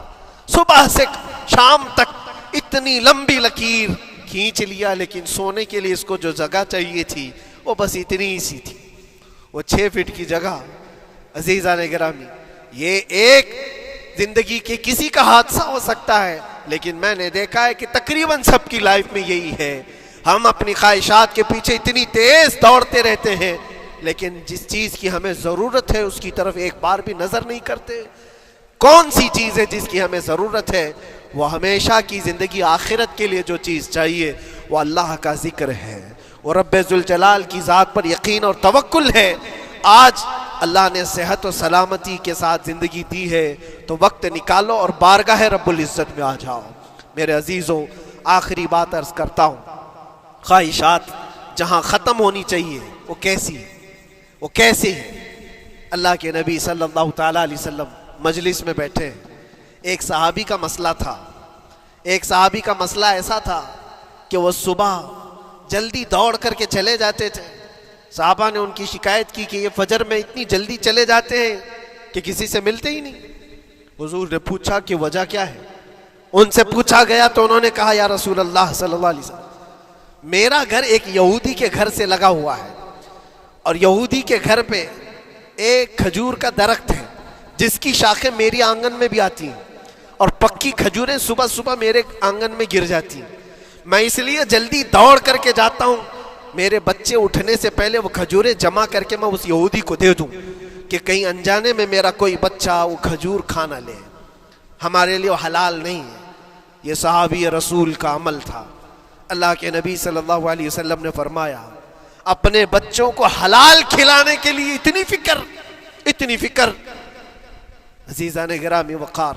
صبح سے شام تک اتنی لمبی لکیر کھینچ لیا, لیکن سونے کے لیے اس کو جو جگہ چاہیے تھی وہ بس اتنی ہی سی تھی, وہ 6 فٹ کی جگہ. عزیزان گرامی, یہ ایک زندگی کے کسی کا حادثہ ہو سکتا ہے, لیکن میں نے دیکھا ہے کہ تقریباً سب کی لائف میں یہی ہے. ہم اپنی خواہشات کے پیچھے اتنی تیز دوڑتے رہتے ہیں, لیکن جس چیز کی ہمیں ضرورت ہے اس کی طرف ایک بار بھی نظر نہیں کرتے. کون سی چیز ہے جس کی ہمیں ضرورت ہے؟ وہ ہمیشہ کی زندگی آخرت کے لیے جو چیز چاہیے وہ اللہ کا ذکر ہے, وہ رب ذوالجلال کی ذات پر یقین اور توکل ہے. آج اللہ نے صحت و سلامتی کے ساتھ زندگی دی ہے تو وقت نکالو اور بارگاہ رب العزت میں آ جاؤ. میرے عزیزوں, آخری بات عرض کرتا ہوں, خواہشات جہاں ختم ہونی چاہیے وہ کیسی ہے, وہ کیسے ہے؟ اللہ کے نبی صلی اللہ تعالیٰ علیہ وسلم مجلس میں بیٹھے ہیں. ایک صحابی کا مسئلہ تھا, ایک صحابی کا مسئلہ ایسا تھا کہ وہ صبح جلدی دوڑ کر کے چلے جاتے تھے. صحابہ نے ان کی شکایت کی کہ یہ فجر میں اتنی جلدی چلے جاتے ہیں کہ کسی سے ملتے ہی نہیں. حضور نے پوچھا کہ وجہ کیا ہے؟ ان سے پوچھا گیا تو انہوں نے کہا یا رسول اللہ صلی اللہ علیہ وسلم, میرا گھر ایک یہودی کے گھر سے لگا ہوا ہے, اور یہودی کے گھر پہ ایک کھجور کا درخت ہے جس کی شاخیں میری آنگن میں بھی آتی ہیں, اور پکی کھجوریں صبح صبح میرے آنگن میں گر جاتی ہیں. میں اس لیے جلدی دوڑ کر کے جاتا ہوں, میرے بچے اٹھنے سے پہلے وہ کھجوریں جمع کر کے میں اس یہودی کو دے دوں کہ کہیں انجانے میں میرا کوئی بچہ وہ کھجور کھا نہ لے. ہمارے لیے وہ حلال نہیں ہے. یہ صحابی رسول کا عمل تھا. اللہ کے نبی صلی اللہ علیہ وسلم نے فرمایا اپنے بچوں کو حلال کھلانے کے لیے اتنی فکر. عزیزان گرامی وقار,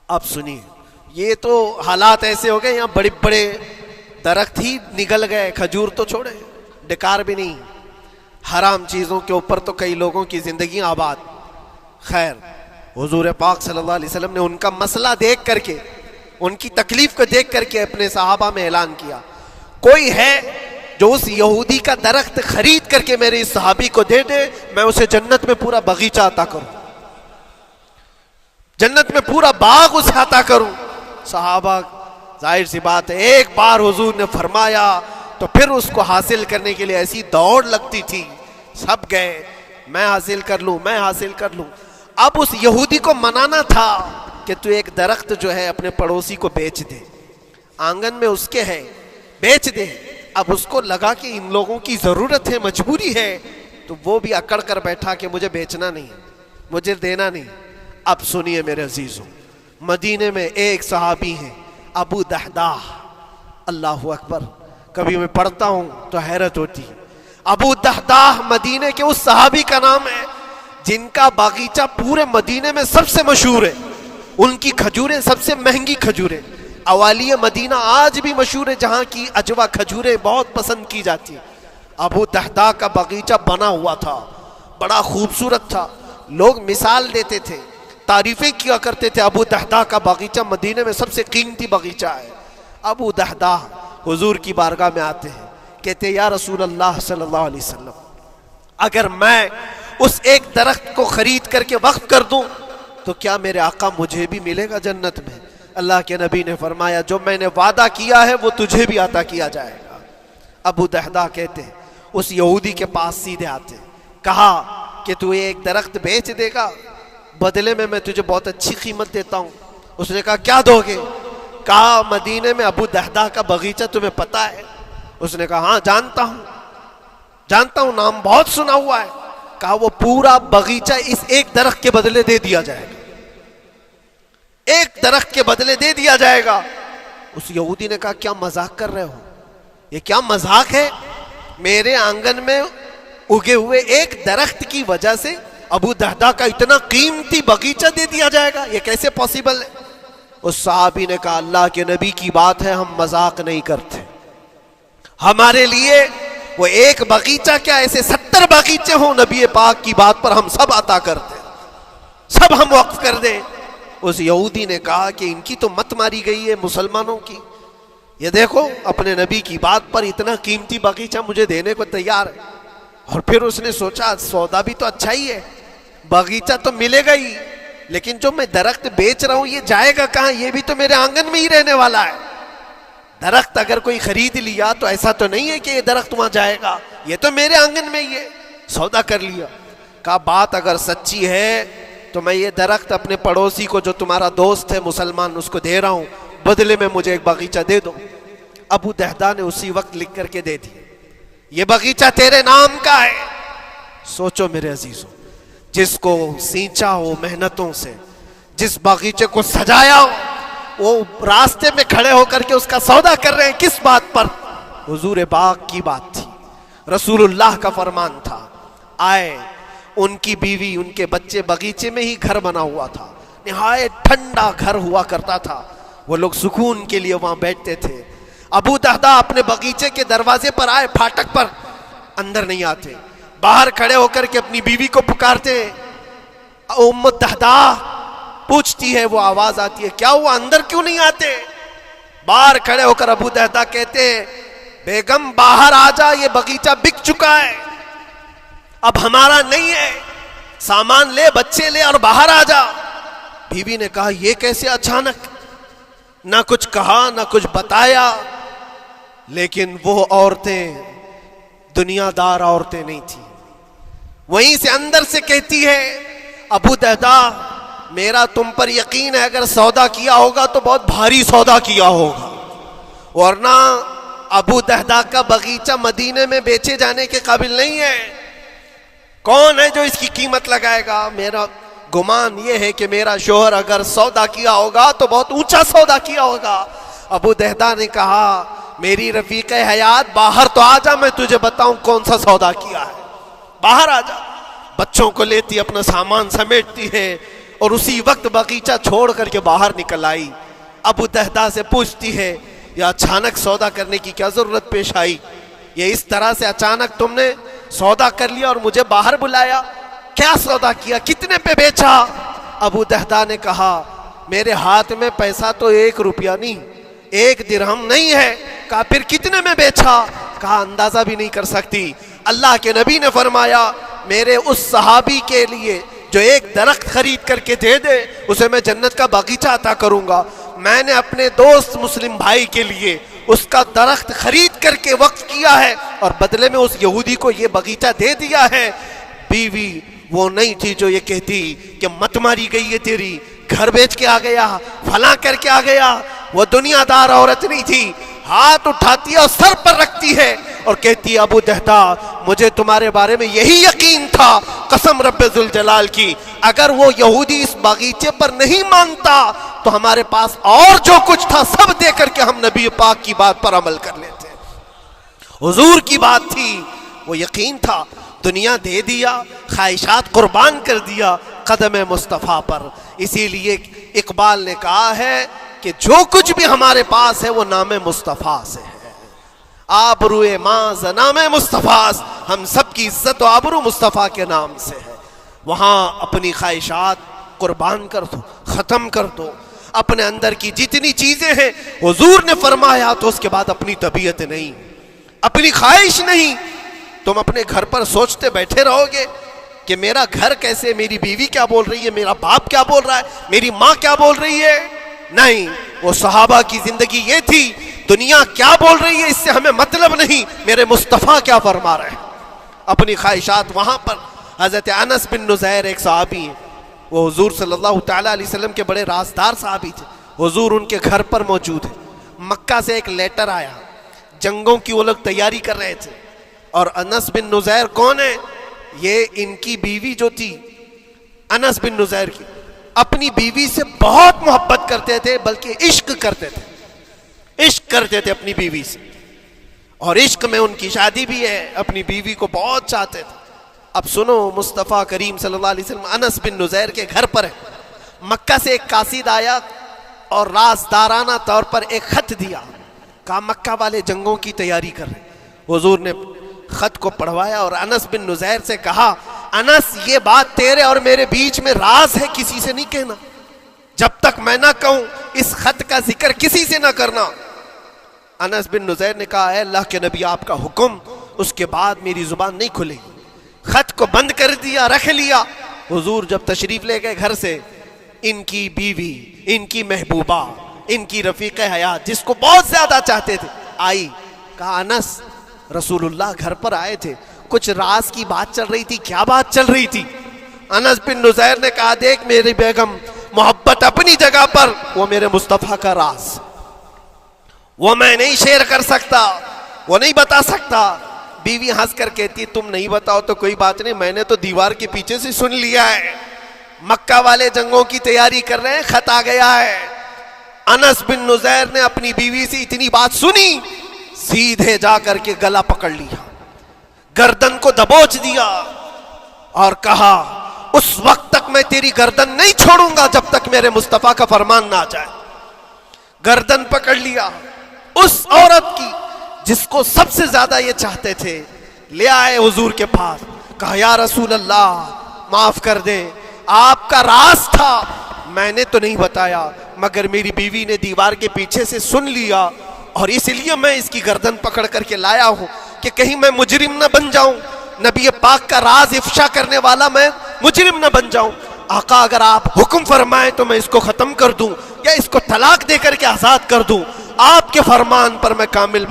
آپ سنیے, یہ تو حالات ایسے ہو گئے یہاں بڑے بڑے درخت ہی نگل گئے, کھجور تو چھوڑے, ڈکار بھی نہیں. حرام چیزوں کے اوپر تو کئی لوگوں کی زندگی آباد. خیر, حضور پاک صلی اللہ علیہ وسلم نے ان کا مسئلہ دیکھ کر کے, ان کی تکلیف کو دیکھ کر کے اپنے صحابہ میں اعلان کیا, کوئی ہے جو اس یہودی کا درخت خرید کر کے میرے اس صحابی کو دے دے, میں اسے جنت میں پورا باغیچہ عطا کروں. جنت میں پورا باغ احاطہ کروں. صحابہ ظاہر سی بات ہے ایک بار حضور نے فرمایا تو پھر اس کو حاصل کرنے کے لیے ایسی دوڑ لگتی تھی. سب گئے میں حاصل کر لوں میں حاصل کر لوں. اب اس یہودی کو منانا تھا کہ تو ایک درخت جو ہے اپنے پڑوسی کو بیچ دے, آنگن میں اس کے ہے, بیچ دے. اب اس کو لگا کہ ان لوگوں کی ضرورت ہے, مجبوری ہے, تو وہ بھی اکڑ کر بیٹھا کہ مجھے بیچنا نہیں, مجھے دینا نہیں. اب سنیے میرے عزیزوں, مدینے میں ایک صحابی ہیں ابو دحداح. اللہ اکبر, کبھی میں پڑھتا ہوں تو حیرت ہوتی. ابو دحداح مدینے کے اس صحابی کا نام ہے جن کا باغیچہ پورے مدینے میں سب سے مشہور ہے. ان کی کھجوریں سب سے مہنگی کھجوریں. اوالی مدینہ آج بھی مشہور ہے, جہاں کی اجوا کھجوریں بہت پسند کی جاتی ہیں. ابو دحداح کا باغیچہ بنا ہوا تھا, بڑا خوبصورت تھا. لوگ مثال دیتے تھے, تعریفیں کیا کرتے تھے, ابو دحداح کا باغیچہ مدینے میں سب سے قیمتی باغیچہ ہے. ابو دحداح حضور کی بارگاہ میں آتے ہیں, کہتے ہیں یا رسول اللہ صلی اللہ علیہ وسلم, اگر میں اس ایک درخت کو خرید کر کے وقف کر دوں تو کیا میرے آقا مجھے بھی ملے گا جنت میں؟ اللہ کے نبی نے فرمایا جو میں نے وعدہ کیا ہے وہ تجھے بھی عطا کیا جائے گا. ابو دحداح کہتے ہیں اس یہودی کے پاس سیدھے آتے ہیں, کہا کہ تو ایک درخت بیچ دے گا, بدلے میں تجھے بہت اچھی قیمت دیتا ہوں. اس نے کہا کیا دو گے؟ کہا مدینے میں ابو دحداح کا باغیچہ تمہیں پتا ہے؟ اس نے کہا ہاں جانتا ہوں, نام بہت سنا ہوا ہے. کہا وہ پورا باغیچہ اس ایک درخت کے بدلے دے دیا جائے گا, ایک درخت کے بدلے دے دیا جائے گا. اس یہودی نے کہا کیا مذاق کر رہے ہو, یہ کیا مذاق ہے؟ میرے آنگن میں اگے ہوئے ایک درخت کی وجہ سے ابو دحداح کا اتنا قیمتی باغیچہ دے دیا جائے گا, یہ کیسے پاسبل ہے؟ اس صحابی نے کہا اللہ کے نبی کی بات ہے, ہم مذاق نہیں کرتے. ہمارے لیے وہ ایک باغیچہ کیا ایسے 70 باغیچے ہوں, نبی پاک کی بات پر ہم سب عطا کر دیں, سب ہم وقف کر دیں. اس یہودی نے کہا کہ ان کی تو مت ماری گئی ہے مسلمانوں کی, یہ دیکھو اپنے نبی کی بات پر اتنا قیمتی باغیچہ مجھے دینے کو تیار ہے. اور پھر اس نے سوچا سودا بھی تو اچھا ہی ہے, باغیچہ تو ملے گا ہی, لیکن جو میں درخت بیچ رہا ہوں یہ جائے گا کہاں؟ یہ بھی تو میرے آنگن میں ہی رہنے والا ہے. درخت اگر کوئی خرید لیا تو ایسا تو نہیں ہے کہ یہ درخت وہاں جائے گا, یہ تو میرے آنگن میں ہی ہے. سودا کر لیا. کہا بات اگر سچی ہے تو میں یہ درخت اپنے پڑوسی کو جو تمہارا دوست ہے مسلمان اس کو دے رہا ہوں, بدلے میں مجھے ایک باغیچہ دے دو. ابو دحداح نے اسی وقت لکھ کر کے دے دی, یہ باغیچہ تیرے نام کا ہے. سوچو میرے عزیزوں, جس کو سینچا ہو محنتوں سے, جس باغیچے کو سجایا ہو, وہ راستے میں کھڑے ہو کر کے اس کا سودا کر رہے ہیں. کس بات پر؟ حضور پاک کی بات تھی, رسول اللہ کا فرمان تھا. آئے, ان کی بیوی ان کے بچے, باغیچے میں ہی گھر بنا ہوا تھا, نہایت ٹھنڈا گھر ہوا کرتا تھا, وہ لوگ سکون کے لیے وہاں بیٹھتے تھے. ابو دحداح اپنے باغیچے کے دروازے پر آئے, پھاٹک پر, اندر نہیں آتے, باہر کھڑے ہو کر کے اپنی بیوی کو پکارتے. ام دحداح پوچھتی ہے, وہ آواز آتی ہے کیا ہوا اندر کیوں نہیں آتے؟ باہر کھڑے ہو کر ابو دحداح کہتے ہیں بیگم باہر آ جا, یہ باغیچہ بک چکا ہے, اب ہمارا نہیں ہے, سامان لے, بچے لے اور باہر آ جا. بیوی نے کہا یہ کیسے اچانک؟ نہ کچھ کہا نہ کچھ بتایا, لیکن وہ عورتیں دنیا دار عورتیں نہیں تھیں. وہیں سے اندر سے کہتی ہے ابو دحداح میرا تم پر یقین ہے, اگر سودا کیا ہوگا تو بہت بھاری سودا کیا ہوگا, ورنہ ابو دحداح کا باغیچہ مدینے میں بیچے جانے کے قابل نہیں ہے. کون ہے جو اس کی قیمت لگائے گا؟ میرا گمان یہ ہے کہ میرا شوہر اگر سودا کیا ہوگا تو بہت اونچا سودا کیا ہوگا. ابو دحداح نے کہا میری رفیق حیات باہر تو آ جا, میں تجھے بتاؤں کون سا سودا کیا ہے, باہر آ جا. بچوں کو لیتی, اپنا سامان سمیٹتی ہے اور اسی وقت باغیچہ چھوڑ کر کے باہر نکل آئی. ابو دحداح سے پوچھتی ہے یہ اچانک سودا کرنے کی کیا ضرورت پیش آئی؟ یہ اس طرح سے اچانک تم نے سودا کر لیا اور مجھے باہر بلایا, کیا سودا کیا, کتنے پہ بیچا؟ ابو دحداح نے کہا میرے ہاتھ میں پیسہ تو 1 روپیہ نہیں, 1 درہم نہیں ہے. کہا پھر کتنے میں بیچا؟ کہا اندازہ بھی نہیں کر سکتی. اللہ کے نبی نے فرمایا میرے اس صحابی کے لیے جو ایک درخت خرید کر کے دے دے اسے میں جنت کا باغیچہ عطا کروں گا۔ میں نے اپنے دوست مسلم بھائی کے لیے اس کا درخت خرید کر کے وقف کیا ہے اور بدلے میں اس یہودی کو یہ باغیچہ دے دیا ہے۔ بیوی وہ نہیں تھی جو یہ کہتی کہ مت ماری گئی ہے تیری، گھر بیچ کے آ گیا، فلاں کر کے آ گیا۔ وہ دنیا دار عورت نہیں تھی، ہاتھ اٹھاتی ہے اور سر پر رکھتی ہے اور کہتی ہے ابو دہدا مجھے تمہارے بارے میں یہی یقین تھا، قسم رب ذوالجلال کی اگر وہ یہودی اس باغیچے پر نہیں مانتا تو ہمارے پاس اور جو کچھ تھا سب دے کر کے ہم نبی پاک کی بات پر عمل کر لیتے۔ حضور کی بات تھی، وہ یقین تھا، دنیا دے دیا، خواہشات قربان کر دیا قدم مصطفیٰ پر۔ اسی لیے اقبال نے کہا ہے کہ جو کچھ بھی ہمارے پاس ہے وہ نام مصطفیٰ سے ہے، آبروئے ماز نام مصطفیٰ، ہم سب کی عزت و آبرو مصطفیٰ کے نام سے ہے۔ وہاں اپنی خواہشات قربان کر دو، ختم کر دو، اپنے اندر کی جتنی چیزیں ہیں حضور نے فرمایا تو اس کے بعد اپنی طبیعت نہیں، اپنی خواہش نہیں۔ تم اپنے گھر پر سوچتے بیٹھے رہو گے کہ میرا گھر کیسے، میری بیوی کیا بول رہی ہے، میرا باپ کیا بول رہا ہے، میری ماں کیا بول رہی ہے؟ نہیں، وہ صحابہ کی زندگی یہ تھی، دنیا کیا بول رہی ہے اس سے ہمیں مطلب نہیں، میرے مصطفیٰ کیا فرما رہے ہیں۔ اپنی خواہشات وہاں پر۔ حضرت انس بن نزیر ایک صحابی ہیں، وہ حضور صلی اللہ تعالیٰ علیہ وسلم کے بڑے رازدار صحابی تھے، حضور ان کے گھر پر موجود ہیں۔ مکہ سے ایک لیٹر آیا، جنگوں کی وہ لوگ تیاری کر رہے تھے، اور انس بن نزیر کون ہے؟ یہ ان کی بیوی جو تھی انس بن نزیر کی، اپنی بیوی سے بہت محبت کرتے تھے، بلکہ عشق کرتے تھے، عشق کرتے تھے اپنی بیوی سے، اور عشق میں ان کی شادی بھی ہے، اپنی بیوی کو بہت چاہتے تھے۔ اب سنو، مصطفیٰ کریم صلی اللہ علیہ وسلم انس بن نزیر کے گھر پر ہے، مکہ سے ایک قاصد آیا اور رازدارانہ طور پر ایک خط دیا، کہا مکہ والے جنگوں کی تیاری کر رہے۔ حضور نے خط کو پڑھوایا اور انس بن نزیر سے کہا انس یہ بات تیرے اور میرے بیچ میں راز ہے، کسی سے نہیں کہنا، جب تک میں نہ کہوں اس خط کا ذکر کسی سے نہ کرنا۔ انس بن نزیر نے کہا اے اللہ کے نبی آپ کا حکم، اس کے بعد میری زبان نہیں کھلے گی۔ خط کو بند کر دیا، رکھ لیا۔ حضور جب تشریف لے گئے گھر سے، ان کی بیوی، ان کی محبوبہ، ان کی رفیق حیات جس کو بہت زیادہ چاہتے تھے آئی، کہا انس رسول اللہ گھر پر آئے تھے، کچھ راز کی بات چل رہی تھی، کیا بات چل رہی تھی؟ انس بن نزیر نے کہا دیکھ میری بیگم، محبت اپنی جگہ پر، وہ میرے مصطفیٰ کا راز، وہ میں نہیں شیئر کر سکتا، وہ نہیں بتا سکتا۔ بیوی ہنس کر کہتی تم نہیں بتاؤ تو کوئی بات نہیں، میں نے تو دیوار کے پیچھے سے سن لیا ہے، مکہ والے جنگوں کی تیاری کر رہے ہیں، خط آ گیا ہے۔ انس بن نزیر نے اپنی بیوی سے اتنی بات سنی، سیدھے جا کر کے گلا پکڑ لیا، گردن کو دبوچ دیا اور کہا اس وقت تک میں تیری گردن نہیں چھوڑوں گا جب تک میرے مصطفیٰ کا فرمان نہ آ جائے۔ گردن پکڑ لیا اس عورت کی جس کو سب سے زیادہ یہ چاہتے تھے، لے آئے حضور کے پاس، کہا یا رسول اللہ معاف کر دیں، آپ کا راز تھا، میں نے تو نہیں بتایا، مگر میری بیوی نے دیوار کے پیچھے سے سن لیا اور اس لیے میں اس کی گردن پکڑ کر کے لایا ہوں کہ کہیں میں مجرم نہ بن جاؤں، نبی پاک کا راز افشا کرنے والا میں مجرم نہ بن جاؤں۔ آقا اگر آپ حکم فرمائیں تو میں اس کو ختم کر دوں یا اس کو طلاق دے کر کے آزاد کر دوں، آپ کے فرمان پر میں کامل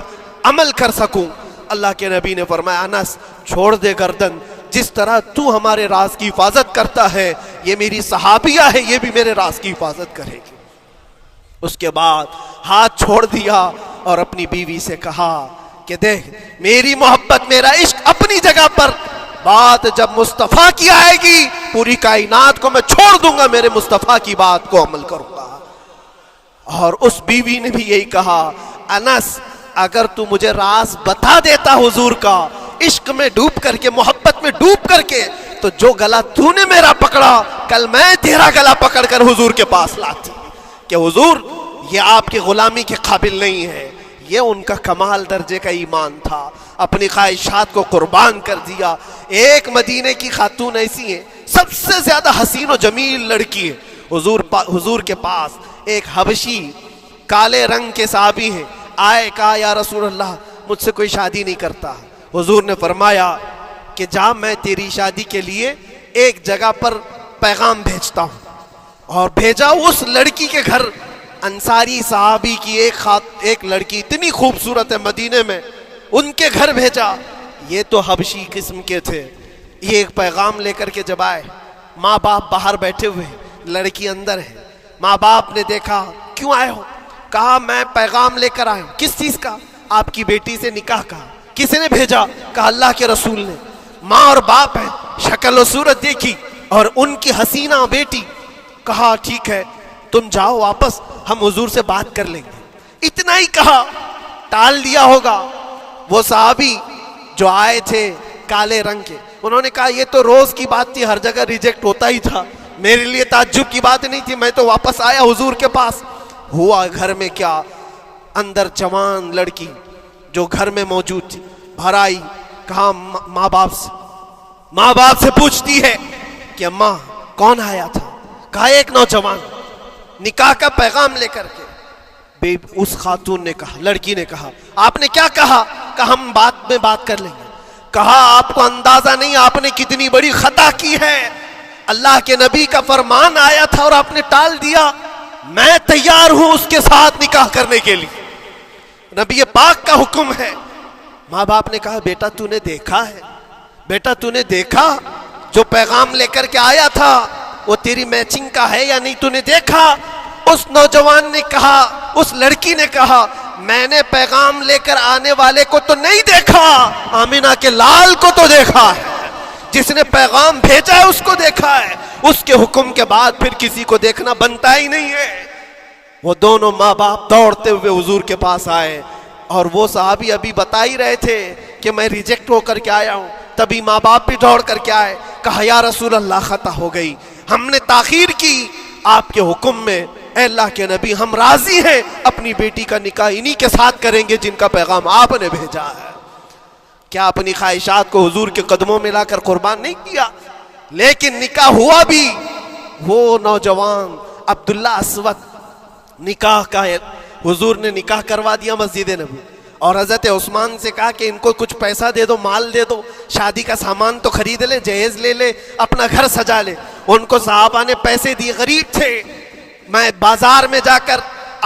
عمل کر سکوں۔ اللہ کے نبی نے فرمایا انس چھوڑ دے گردن، جس طرح تو ہمارے راز کی حفاظت کرتا ہے، یہ میری صحابیہ ہے، یہ بھی میرے راز کی حفاظت کرے گی۔ اس کے بعد ہاتھ چھوڑ دیا اور اپنی بیوی سے کہا کہ دیکھ میری محبت، میرا عشق اپنی جگہ پر، بات جب مصطفیٰ کی آئے گی پوری کائنات کو میں چھوڑ دوں گا، میرے مصطفیٰ کی بات کو عمل کروں گا۔ اور اس بیوی نے بھی یہی کہا انس اگر تو مجھے راز بتا دیتا حضور کا، عشق میں ڈوب کر کے، محبت میں ڈوب کر کے، تو جو گلا تو نے میرا پکڑا کل میں تیرا گلا پکڑ کر حضور کے پاس لاتی کہ حضور یہ آپ کی غلامی کے قابل نہیں ہے۔ یہ ان کا کمال درجے کا ایمان تھا، اپنی خواہشات کو قربان کر دیا۔ ایک مدینے کی خاتون ایسی ہے، سب سے زیادہ حسین و جمیل لڑکی ہے، حضور کے پاس ایک حبشی کالے رنگ کے صحابی ہیں، آئے کہا یا رسول اللہ مجھ سے کوئی شادی نہیں کرتا۔ حضور نے فرمایا کہ جا میں تیری شادی کے لیے ایک جگہ پر پیغام بھیجتا ہوں. اور بھیجا اس لڑکی کے گھر. انصاری صحابی کی ایک لڑکی اتنی خوبصورت ہے مدینے میں, ان کے گھر بھیجا. یہ تو حبشی قسم کے تھے. یہ ایک پیغام لے کر کے جب آئے, ماں باپ باہر بیٹھے ہوئے, لڑکی اندر ہے. ماں باپ نے دیکھا, کیوں آئے ہو؟ کہا میں پیغام لے کر آیا ہوں. کس چیز کا؟ آپ کی بیٹی سے نکاح کا. کس نے بھیجا؟ کہا اللہ کے رسول نے. ماں اور باپ ہیں, شکل و صورت دیکھی اور ان کی حسینہ بیٹی. کہا ٹھیک ہے تم جاؤ واپس, ہم حضور سے بات کر لیں گے. اتنا ہی کہا, ٹال دیا ہوگا. وہ صحابی جو آئے تھے کالے رنگ کے, انہوں نے کہا یہ تو روز کی بات تھی, ہر جگہ ریجیکٹ ہوتا ہی تھا, میرے لیے تعجب کی بات نہیں تھی, میں تو واپس آیا حضور کے پاس. ہوا گھر میں کیا, اندر جوان لڑکی جو گھر میں موجود تھی بھر آئی. کہا ماں باپ سے پوچھتی ہے کہ اماں کون آیا تھا؟ کہا ایک نوجوان نکاح کا پیغام لے کر کے. اس خاتون نے کہا, لڑکی نے کہا آپ نے کیا کہا؟ کہا ہم بعد میں بات کر لیں گے. کہا آپ کو اندازہ نہیں آپ نے کتنی بڑی خطا کی ہے. اللہ کے نبی کا فرمان آیا تھا اور آپ نے ٹال دیا. میں تیار ہوں اس کے ساتھ نکاح کرنے کے لیے, نبی پاک کا حکم ہے. ماں باپ نے کہا بیٹا تو نے دیکھا ہے, بیٹا تو نے دیکھا جو پیغام لے کر کے آیا تھا وہ تیری میچنگ کا ہے یا نہیں, تو نے دیکھا؟ اس نوجوان نے کہا, اس لڑکی نے کہا میں نے پیغام لے کر آنے والے کو تو نہیں دیکھا, آمینہ کے لال کو تو دیکھا ہے, جس نے پیغام بھیجا ہے اس کو دیکھا ہے. اس کے حکم کے بعد پھر کسی کو دیکھنا بنتا ہی نہیں ہے. وہ دونوں ماں باپ دوڑتے ہوئے حضور کے پاس آئے, اور وہ صحابی ابھی بتا ہی رہے تھے کہ میں ریجیکٹ ہو کر کے آیا ہوں. تبھی ماں باپ بھی دوڑ کر کے آئے. کہا یا رسول اللہ خطا ہو گئی, ہم نے تاخیر کی آپ کے حکم میں. اے اللہ کے نبی ہم راضی ہیں, اپنی بیٹی کا نکاح انہی کے ساتھ کریں گے جن کا پیغام آپ نے بھیجا ہے. کیا اپنی خواہشات کو حضور کے قدموں میں لا کر قربان نہیں کیا؟ لیکن نکاح ہوا بھی. وہ نوجوان عبداللہ اسود, نکاح کا حضور نے نکاح کروا دیا مسجد نبی, اور حضرت عثمان سے کہا کہ ان کو کچھ پیسہ دے دو, مال دے دو, شادی کا سامان تو خرید لے, جہیز لے لے, اپنا گھر سجا لے. ان کو صحابہ نے پیسے دیے, غریب تھے, میں بازار میں جا کر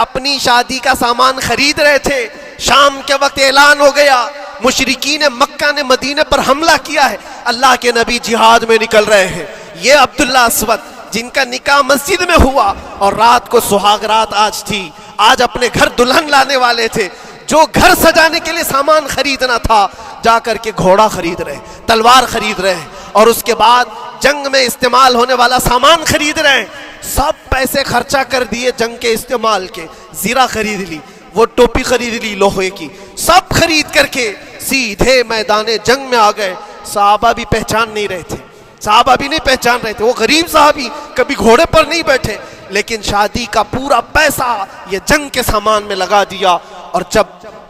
اپنی شادی کا سامان خرید رہے تھے. شام کے وقت اعلان ہو گیا مشرکین مکہ نے مدینے پر حملہ کیا ہے, اللہ کے نبی جہاد میں نکل رہے ہیں. یہ عبداللہ اسود جن کا نکاح مسجد میں ہوا اور رات کو سہاگ رات آج تھی, آج اپنے گھر دلہن لانے والے تھے, جو گھر سجانے کے لیے سامان خریدنا تھا جا کر کے گھوڑا خرید رہے, تلوار خرید رہے, اور اس کے بعد جنگ میں استعمال ہونے والا سامان خرید رہے ہیں. سب پیسے خرچہ کر دیے جنگ کے استعمال کے, زیرہ خرید لی, وہ ٹوپی خرید لی لوہے کی, سب خرید کر کے سیدھے میدان جنگ میں آ گئے. صحابہ بھی پہچان نہیں رہے تھے, صحابہ بھی نہیں پہچان رہے تھے. وہ غریب صحابی کبھی گھوڑے پر نہیں بیٹھے, لیکن شادی کا پورا پیسہ یہ جنگ کے سامان میں لگا دیا. اور جب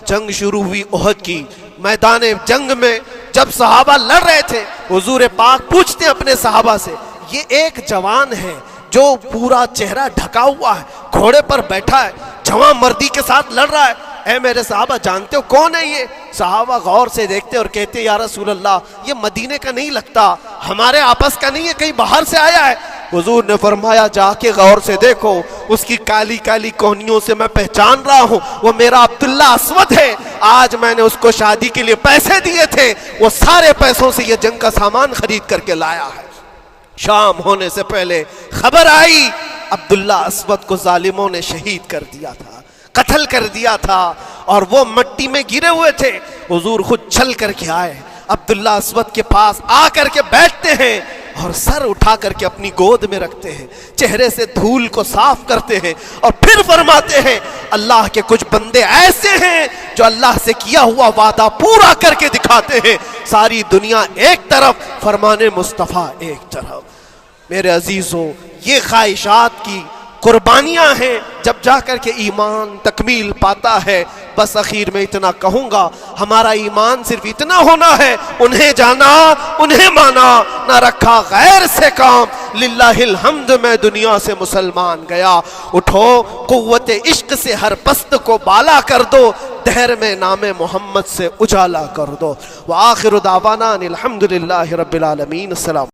جنگ شروع ہوئی احد کی, میدان جنگ میں جب صحابہ لڑ رہے تھے, حضور پاک پوچھتے اپنے صحابہ سے, یہ ایک جوان ہے جو پورا چہرہ ڈھکا ہوا ہے, گھوڑے پر بیٹھا ہے, جوان مردی کے ساتھ لڑ رہا ہے, اے میرے صحابہ جانتے ہو کون ہے یہ؟ صحابہ غور سے دیکھتے اور کہتے یا رسول اللہ یہ مدینے کا نہیں لگتا, ہمارے آپس کا نہیں ہے, کہیں باہر سے آیا ہے. حضور نے فرمایا جا کے غور سے دیکھو, اس کی کالی کالی کونیوں سے میں پہچان رہا ہوں, وہ میرا عبداللہ اسود ہے. آج میں نے اس کو شادی کے لیے پیسے دیے تھے, وہ سارے پیسوں سے یہ جنگ کا سامان خرید کر کے لایا ہے. شام ہونے سے پہلے خبر آئی عبداللہ اسود کو ظالموں نے شہید کر دیا تھا, قتل کر دیا تھا, اور وہ مٹی میں گرے ہوئے تھے. حضور خود چل کر کے آئے, عبداللہ اسود کے پاس آ کر کے بیٹھتے ہیں اور سر اٹھا کر کے اپنی گود میں رکھتے ہیں, چہرے سے دھول کو صاف کرتے ہیں, اور پھر فرماتے ہیں اللہ کے کچھ بندے ایسے ہیں جو اللہ سے کیا ہوا وعدہ پورا کر کے دکھاتے ہیں. ساری دنیا ایک طرف, فرمان مصطفیٰ ایک طرف. میرے عزیزوں, یہ خواہشات کی قربانیاں ہیں جب جا کر کے ایمان تکمیل پاتا ہے. بس اخیر میں اتنا کہوں گا, ہمارا ایمان صرف اتنا ہونا ہے, انہیں جانا انہیں مانا, نہ رکھا غیر سے کام, للہ الحمد میں دنیا سے مسلمان گیا. اٹھو قوت عشق سے ہر پست کو بالا کر دو, دہر میں نام محمد سے اجالا کر دو. وآخر دعوانا الحمدللہ رب العالمین. السلام.